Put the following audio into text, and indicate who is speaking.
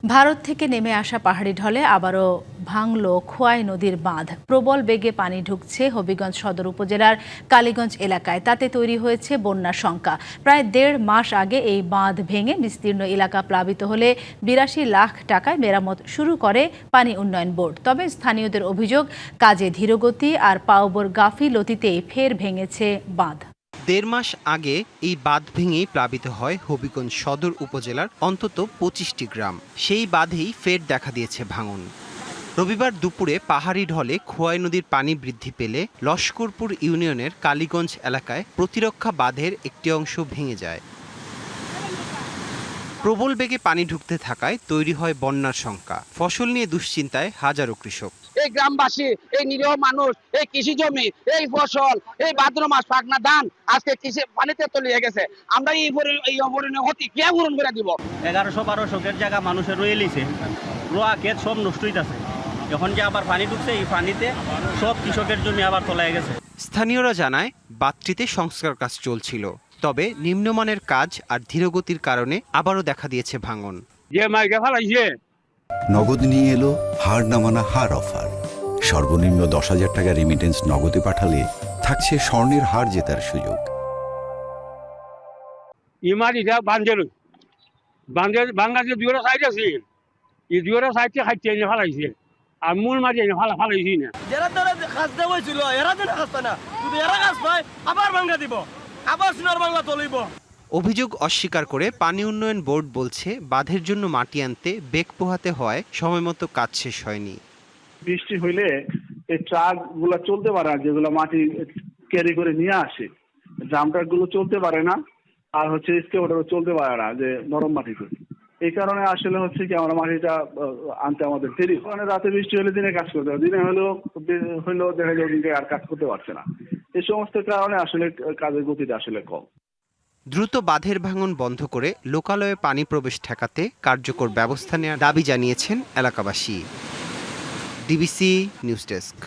Speaker 1: ভারত থেকে নেমে আসা পাহাড়ি ঢলে আবারও ভাঙল খোয়াই নদীর বাঁধ। প্রবল বেগে পানি ঢুকছে হবিগঞ্জ সদর উপজেলার কালীগঞ্জ এলাকায়। তাতে তৈরি হয়েছে বন্যার শঙ্কা। প্রায় ১.৫ মাস আগে এই বাঁধ ভেঙে বিস্তীর্ণ এলাকা প্লাবিত হলে ৮২ লাখ টাকায় মেরামত শুরু করে পানি উন্নয়ন বোর্ড। তবে স্থানীয়দের অভিযোগ, কাজে ধীরগতি আর পাউবোর গাফিলতিতেই ফের ভেঙেছে বাঁধ।
Speaker 2: ১.৫ মাস আগে এই বাঁধ ভেঙেই প্লাবিত হয় হবিগঞ্জ সদর উপজেলার অন্তত ২৫টি গ্রাম। সেই বাঁধেই ফের দেখা দিয়েছে ভাঙন। রবিবার দুপুরে পাহাড়ি ঢলে খোয়াই নদীর পানি বৃদ্ধি পেলে লস্করপুর ইউনিয়নের কালীগঞ্জ এলাকায় প্রতিরক্ষা বাঁধের একটি অংশ ভেঙে যায়। প্রবল বেগে পানি ঢুকতে থাকায় তৈরি হয় বন্যার শঙ্কা। ফসল নিয়ে দুশ্চিন্তায় হাজারো কৃষক।
Speaker 3: এই গ্রামবাসী, এই নিরীহ মানুষ, এই কৃষি জমি, এই ফসল, এই ভাদ্র মাস পাকনা ধান আজকে কৃষি পানিতে তলিয়ে গেছে। আমরা এই অপরিণয় ক্ষতি কে পূরণ করে দিব?
Speaker 4: ১১০০-১২০০ জায়গা মানুষের রয়ে লিছে, রোয়া ক্ষেত সব নষ্ট হইতেছে। যখন যে আবার পানি ঢুকছে, এই পানিতে সব কৃষকের জমি আবার তলায় গেছে।
Speaker 2: স্থানীয়রা জানায় বাঁধটিতে সংস্কার কাজ চলছিল, তবে নিম্নমানের কাজ আর ধীরগতির কারণে আবারও দেখা দিয়েছে ভাঙন।
Speaker 3: যে মাইকে ফেলাইছে
Speaker 5: নগদ নিয়ে এলো হার নামানা হার অফার। সর্বনিম্ন ১০,০০০ টাকা রেমিটেন্স নগদে পাঠালে থাকছে স্বর্ণের হার জেতার সুযোগ।
Speaker 3: ইমারিটা বাংলাদেশে দুইটা সাইড আছে, এই দুইটা সাইডে খাইতে এনে ফেলাইছে আর মূল মারি এনে ফেলাইছি না।
Speaker 4: যারা ধরে কাজ দেওয়া হয়েছিল এরা যেন কাজ পায় না, যদি এরা কাজ পায় আবার বাংলা দিব, আবার সোনার বাংলা তলিব।
Speaker 2: অভিযোগ অস্বীকার করে পানি উন্নয়ন বোর্ড বলছে, বাঁধের জন্য মাটি আনতে বেগ পোহাতে হয়, সময়মতো কাজ শেষ হয়নি।
Speaker 6: বৃষ্টি হইলে এই ট্রাক গুলা চলতে পারে না, যেগুলো মাটি ক্যারি করে নিয়ে আসে, ড্রাম ট্রাক গুলো চলতে পারে না, আর হচ্ছে এক্সকেভেটরও চলতে পারে না, যে নরম মাটিতে। এই কারণে আসলে হচ্ছে কি আমরা মাটিটা আনতে আমাদের দেরি হয়। রাতে বৃষ্টি হলে দিনে কাজ করতে হয়, দিনে হলেও দেখা যায় ওদিকে আর কাজ করতে পারছে না। এই সমস্ত কারণে আসলে কাজের গতিটা আসলে কম।
Speaker 2: দ্রুত বাঁধের ভাঙন বন্ধ করে লোকালয়ে পানি প্রবেশ ঠেকাতে কার্যকর ব্যবস্থা নেওয়ার দাবি জানিয়েছেন এলাকাবাসী। DBC news desk.